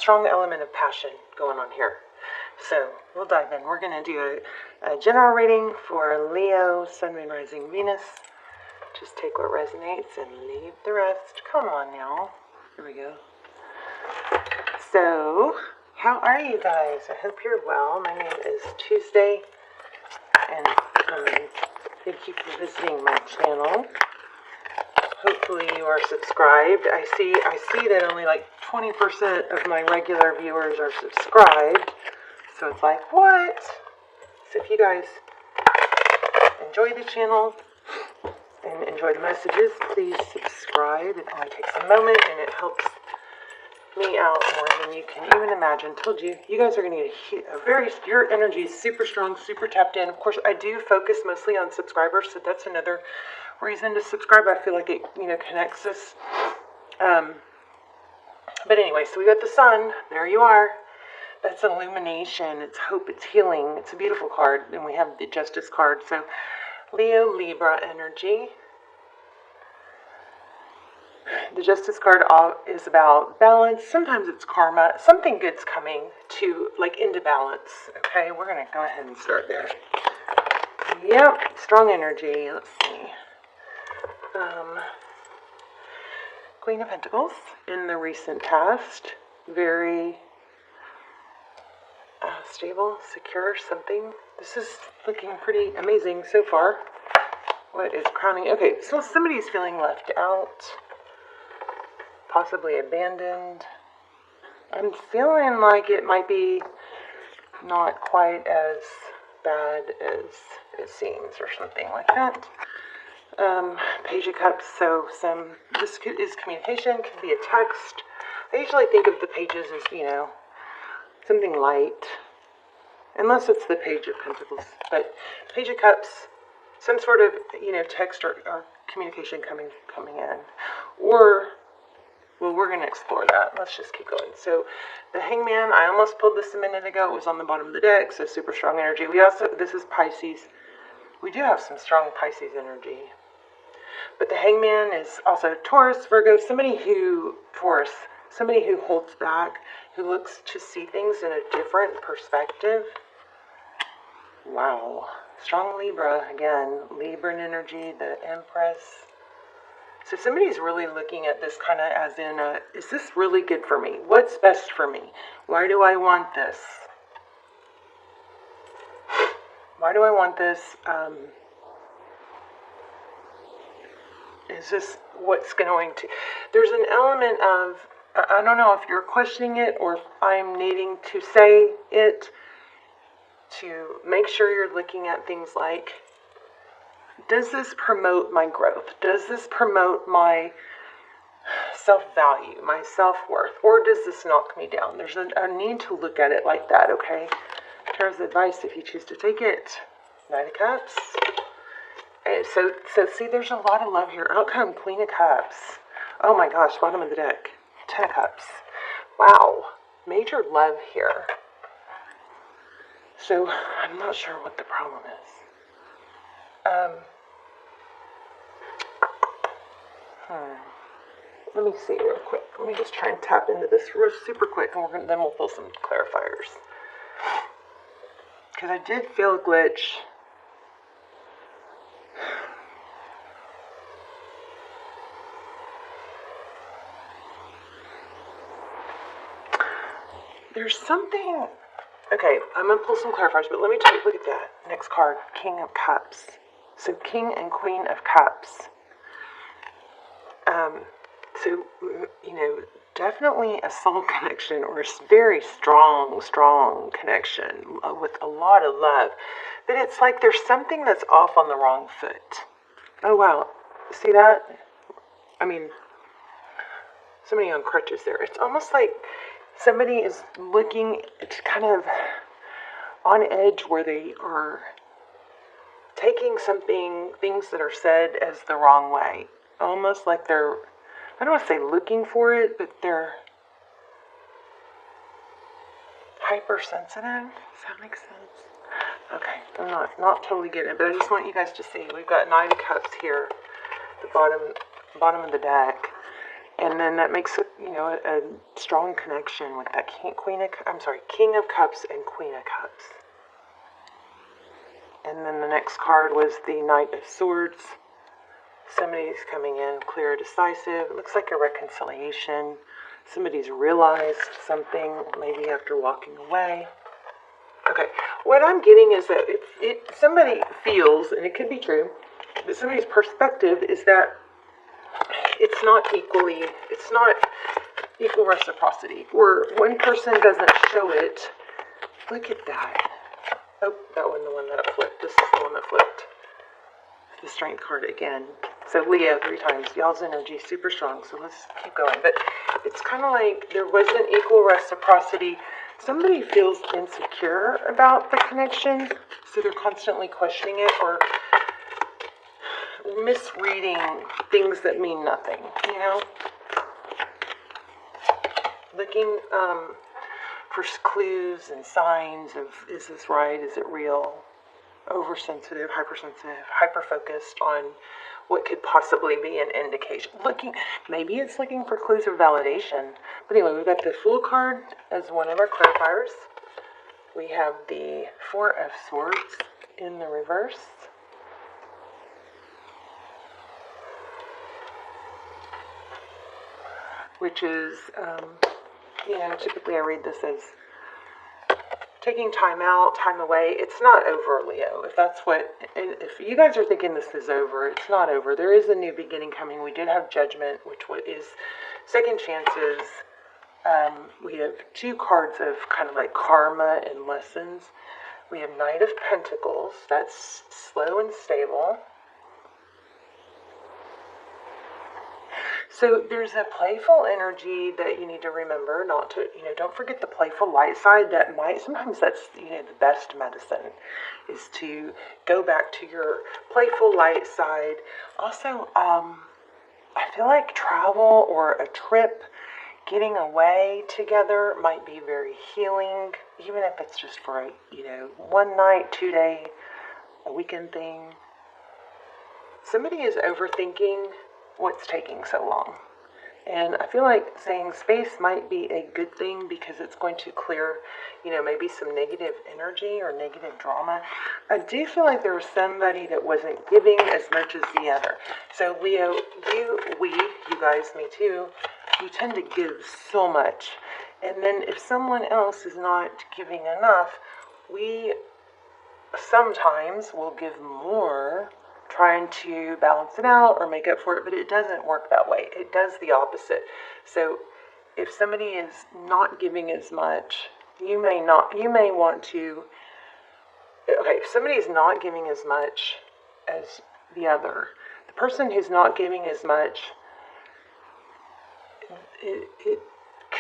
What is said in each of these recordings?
strong element of passion going on here. So we'll dive in. We're going to do a general reading for Leo, Sun, Moon, Rising, Venus. Just take what resonates and leave the rest. Come on now. Here we go. So, how are you guys? I hope you're well. My name is Tuesday, and thank you for visiting my channel. Hopefully you are subscribed. I see that only like 20% of my regular viewers are subscribed. So it's like, what? So if you guys enjoy the channel and enjoy the messages, please subscribe. It only takes a moment and it helps me out more than you can even imagine. Told you, you guys are going to get your energy is super strong, super tapped in. Of course, I do focus mostly on subscribers, so that's another reason to subscribe. I feel like it, connects us. But anyway, so we got the sun. There you are. That's illumination. It's hope. It's healing. It's a beautiful card. And we have the Justice card. So Leo, Libra energy. The Justice card is about balance. Sometimes it's karma. Something good's coming into balance. Okay, we're going to go ahead and start there. Yep, strong energy. Let's see. Queen of Pentacles in the recent past. Very stable, secure, something. This is looking pretty amazing so far. What is crowning? Okay, so somebody's feeling left out. Possibly abandoned. I'm feeling like it might be not quite as bad as it seems or something like that. Page of Cups, so this is communication, could be a text. I usually think of the pages as, something light. Unless it's the Page of Pentacles. But Page of Cups, some sort of, text or communication coming in. Or, well, we're going to explore that. Let's just keep going. So, the Hangman, I almost pulled this a minute ago. It was on the bottom of the deck, so super strong energy. This is Pisces. We do have some strong Pisces energy. But the Hangman is also Taurus, Virgo, somebody who holds back, who looks to see things in a different perspective. Wow. Strong Libra, again, Libran energy, the Empress. So somebody's really looking at this kind of as in, is this really good for me? What's best for me? Why do I want this? Why do I want this? Is this what's going to... There's an element of, I don't know if you're questioning it or if I'm needing to say it to make sure you're looking at things like, does this promote my growth? Does this promote my self-value, my self-worth? Or does this knock me down? There's a need to look at it like that, okay? Here's advice if you choose to take it. Knight of Cups. And so see, there's a lot of love here. Out come Queen of Cups. Oh my gosh, bottom of the deck. 10 of Cups. Wow. Major love here. So, I'm not sure what the problem is. Let me see real quick. Let me just try and tap into this super quick, and then we'll pull some clarifiers. Because I did feel a glitch. There's something... Okay, I'm going to pull some clarifiers, but let me take a look at that. Next card, King of Cups. So King and Queen of Cups. So, definitely a soul connection or a very strong connection with a lot of love. But it's like there's something that's off on the wrong foot. Oh, wow. See that? I mean, somebody on crutches there. It's almost like somebody is looking, it's kind of on edge where they are taking things that are said as the wrong way. Almost like they're, I don't want to say looking for it, but they're hypersensitive. Does that make sense? Okay, I'm not totally getting it, but I just want you guys to see. We've got Knight of Cups here, the bottom of the deck. And then that makes it, a strong connection with that King of Cups and Queen of Cups. And then the next card was the Knight of Swords. Somebody's coming in clear, decisive. It looks like a reconciliation. Somebody's realized something, maybe after walking away. Okay, what I'm getting is that if somebody feels, and it could be true, but somebody's perspective is that it's not equal reciprocity, where one person doesn't show it. Look at that. Oh, that wasn't the one that flipped. This is the one that flipped. The Strength card again. So Leo 3 times. Y'all's energy is super strong, so let's keep going. But it's kind of like there wasn't equal reciprocity. Somebody feels insecure about the connection, so they're constantly questioning it or misreading things that mean nothing, Looking for clues and signs of, is this right, is it real? Oversensitive, hypersensitive, hyper-focused on what could possibly be an indication. Maybe it's looking for clues of validation. But anyway, we've got the Fool card as one of our clarifiers. We have the Four of Swords in the reverse. Which is, typically I read this as taking time out, time away. It's not over, Leo. If you guys are thinking this is over, it's not over. There is a new beginning coming. We did have Judgment, which is second chances. We have 2 cards of kind of like karma and lessons. We have Knight of Pentacles. That's slow and stable. So there's a playful energy that you need to remember not to, don't forget the playful light side. Sometimes that's, the best medicine is to go back to your playful light side. Also, I feel like travel or a trip, getting away together might be very healing, even if it's just for a, 1 night, 2 day, a weekend thing. Somebody is overthinking what's taking so long. And I feel like saying space might be a good thing because it's going to clear, maybe some negative energy or negative drama. I do feel like there was somebody that wasn't giving as much as the other. So Leo, you guys, me too, you tend to give so much. And then if someone else is not giving enough, we sometimes will give more, trying to balance it out or make up for it, but it doesn't work that way. It does the opposite. So if somebody is not giving as much, you may want to, if somebody is not giving as much as the other, the person who's not giving as much, it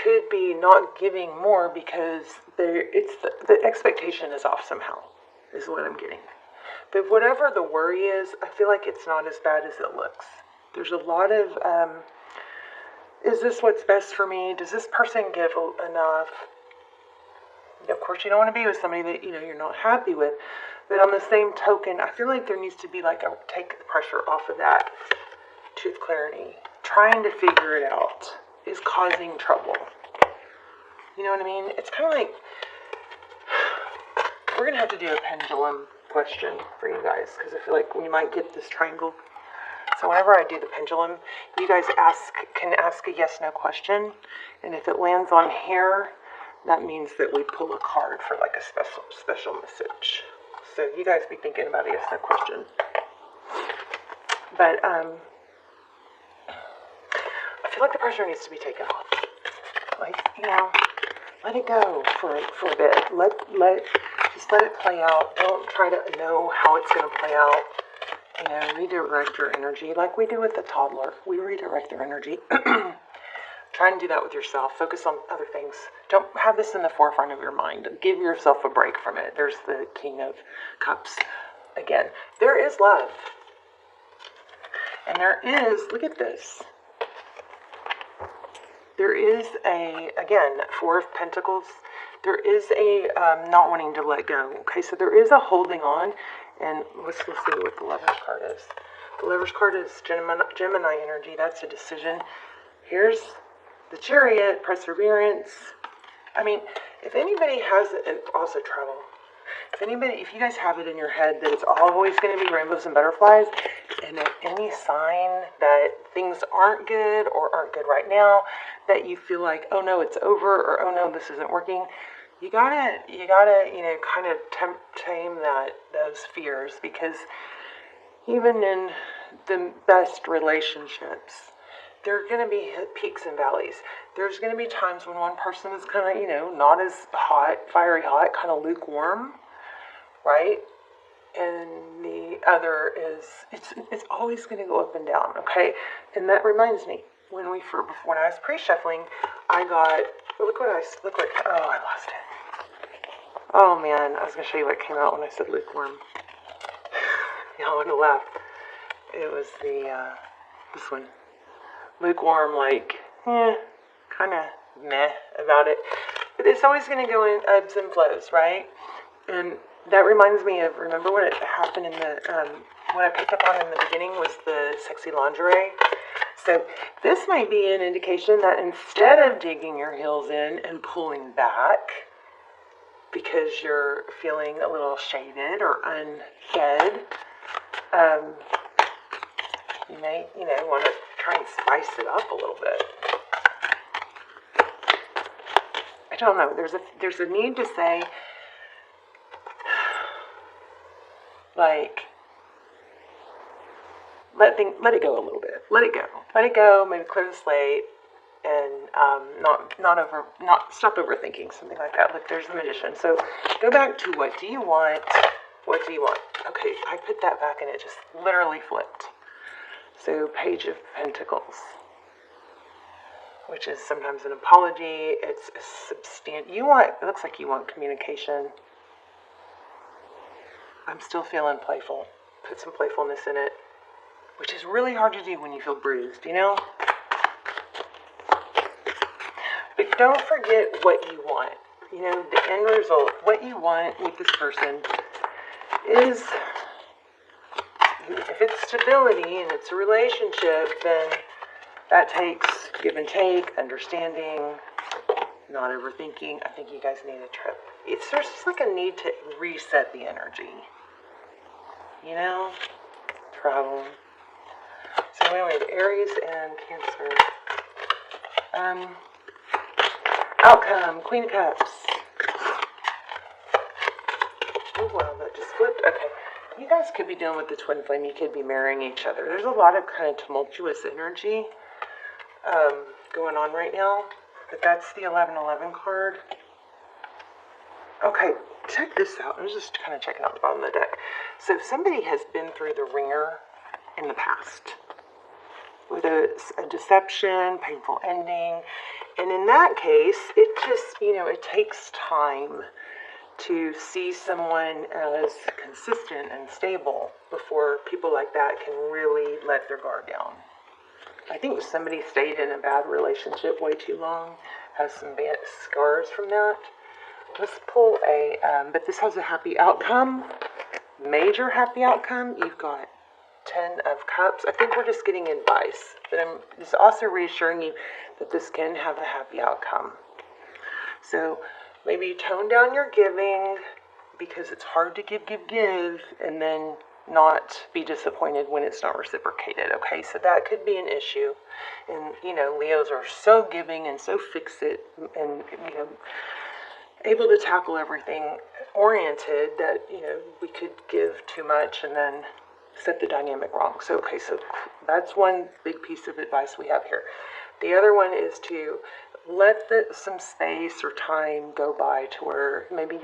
could be not giving more because the expectation is off somehow, is what I'm getting. But whatever the worry is, I feel like it's not as bad as it looks. There's a lot of, is this what's best for me? Does this person give enough? Of course, you don't want to be with somebody that, you're not happy with. But on the same token, I feel like there needs to be take the pressure off of that truth clarity. Trying to figure it out is causing trouble. You know what I mean? It's kind of like, we're going to have to do a pendulum question for you guys because I feel like we might get this triangle. So whenever I do the pendulum, you guys can ask a yes/no question, and if it lands on here, that means that we pull a card for like a special message. So you guys be thinking about a yes/no question. But I feel like the pressure needs to be taken off. Let it go for a bit. Just let it play out. Don't try to know how it's going to play out. Redirect your energy like we do with the toddler. We redirect their energy. Try and do that with yourself. Focus on other things. Don't have this in the forefront of your mind. Give yourself a break from it. There's the King of Cups again. There is love. And there is, look at this. There is again, Four of Pentacles. There is a not wanting to let go. Okay, so there is a holding on. And let's see what the Lover's card is. The Lover's card is Gemini energy. That's a decision. here's the Chariot, perseverance. I mean, if anybody has it, and also travel, if you guys have it in your head that it's always going to be rainbows and butterflies, and at any sign that things aren't good or aren't good right now, that you feel like, oh no, it's over, or oh no, this isn't working, you gotta, kind of tame those fears, because even in the best relationships, there are going to be peaks and valleys. There's going to be times when one person is kind of, not as hot, fiery hot, kind of lukewarm, right? And the other is, it's always going to go up and down, okay? And that reminds me, when I was pre-shuffling, I got, oh, I lost it. Oh man, I was going to show you what came out when I said lukewarm. Y'all would have laughed. It was this one. Lukewarm, like, kind of meh about it. But it's always going to go in ebbs and flows, right? And that reminds me of, remember what happened in what I picked up on in the beginning was the sexy lingerie? So this might be an indication that instead of digging your heels in and pulling back because you're feeling a little shaded or unfed, you may, want to try and spice it up a little bit. I don't know. There's a need to say, like, let it go a little bit. Let it go. Maybe clear the slate, and not stop overthinking, something like that. Look, there's the Magician. So go back to what do you want? What do you want? Okay, I put that back, and it just literally flipped. So Page of Pentacles, which is sometimes an apology. It's a it looks like you want communication. I'm still feeling playful. Put some playfulness in it, which is really hard to do when you feel bruised, But don't forget what you want. The end result, what you want with this person is, if it's stability and it's a relationship, then that takes give and take, understanding, not overthinking. I think you guys need a trip. There's just like a need to reset the energy. Travel. So anyway, Aries and Cancer. Outcome, Queen of Cups. Oh wow, that just flipped. Okay. You guys could be dealing with the twin flame. You could be marrying each other. There's a lot of kind of tumultuous energy going on right now. But that's the 1111 card. Okay, check this out. I'm just kind of checking out the bottom of the deck. So somebody has been through the ringer in the past with a deception, painful ending. And in that case, it just, it takes time to see someone as consistent and stable before people like that can really let their guard down. I think somebody stayed in a bad relationship way too long, has some bad scars from that. Let's pull but this has a happy outcome, major happy outcome. You've got 10 of Cups. I think we're just getting advice, but I'm just also reassuring you that this can have a happy outcome. So maybe you tone down your giving because it's hard to give, and then not be disappointed when it's not reciprocated, okay? So that could be an issue. And, Leos are so giving and so fix-it and, able to tackle everything oriented that, we could give too much and then set the dynamic wrong. So, okay, so that's one big piece of advice we have here. The other one is to let some space or time go by to where maybe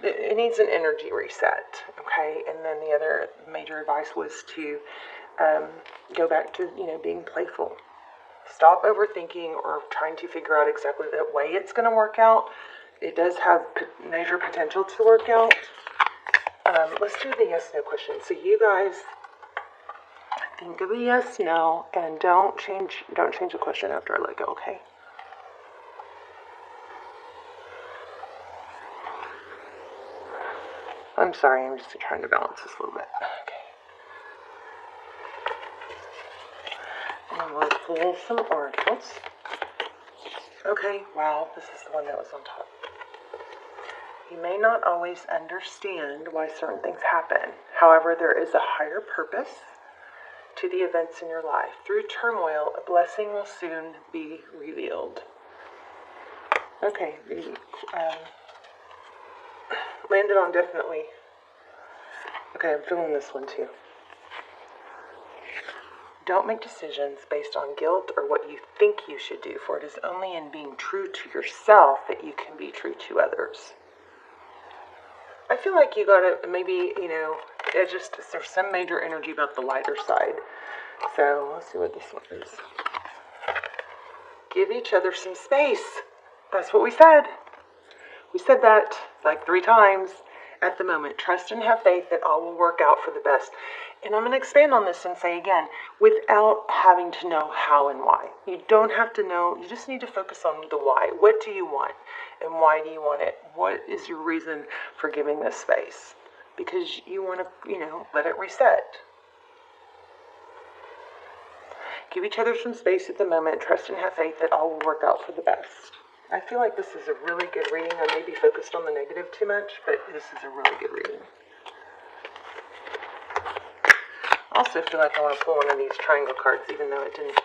it needs an energy reset, okay? And then the other major advice was to go back to, being playful. Stop overthinking or trying to figure out exactly the way it's going to work out. It does have major potential to work out. Let's do the yes/no question. So you guys think of a yes/no and don't change the question after I let go, okay? I'm sorry, I'm just trying to balance this a little bit. Okay. And we'll pull some oracles. Okay, wow, this is the one that was on top. You may not always understand why certain things happen. However, there is a higher purpose to the events in your life. Through turmoil, a blessing will soon be revealed. Okay, landed on definitely. Okay, I'm feeling this one too. Don't make decisions based on guilt or what you think you should do, for it is only in being true to yourself that you can be true to others. I feel like you gotta, maybe, there's some major energy about the lighter side. So, let's see what this one is. Give each other some space. That's what we said. We said that like 3 times. At the moment, trust and have faith that all will work out for the best. And I'm going to expand on this and say again, without having to know how and why. You don't have to know, you just need to focus on the why. What do you want? And why do you want it? What is your reason for giving this space? Because you want to, let it reset. Give each other some space at the moment. Trust and have faith that all will work out for the best. I feel like this is a really good reading. I may be focused on the negative too much, but this is a really good reading. I also feel like I want to pull one of these triangle cards, even though it didn't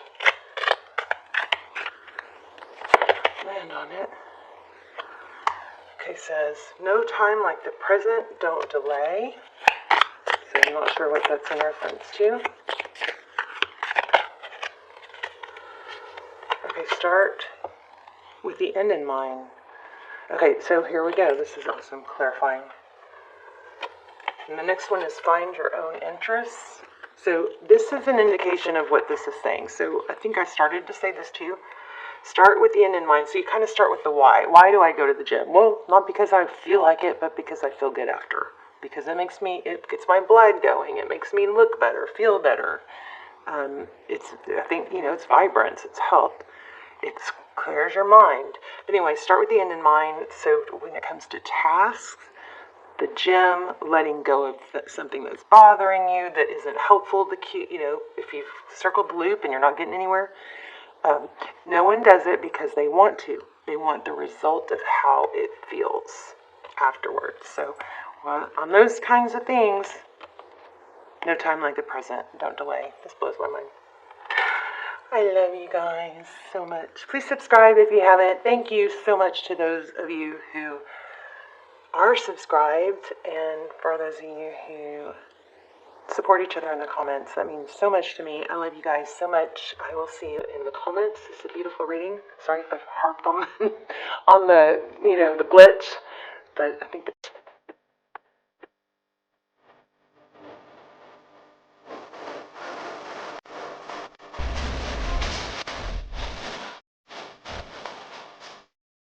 land on it. Okay, says, no time like the present, don't delay. So I'm not sure what that's in reference to. Okay, start with the end in mind. Okay, so here we go. This is awesome, clarifying. And the next one is find your own interests. So this is an indication of what this is saying. So I think I started to say this too. Start with the end in mind. So you kind of start with the why. Why do I go to the gym? Well, not because I feel like it, but because I feel good after. Because it gets my blood going. It makes me look better, feel better. It's vibrance, it's health. It clears your mind. But anyway, start with the end in mind. So when it comes to tasks, the gym, letting go of something that's bothering you, that isn't helpful, if you've circled the loop and you're not getting anywhere, no one does it because they want to. They want the result of how it feels afterwards. So on those kinds of things, no time like the present. Don't delay. This blows my mind. I love you guys so much. Please subscribe if you haven't. Thank you so much to those of you who are subscribed, and for those of you who support each other in the comments. That means so much to me. I love you guys so much. I will see you in the comments. It's a beautiful reading. Sorry if I've harped on the glitch, but I think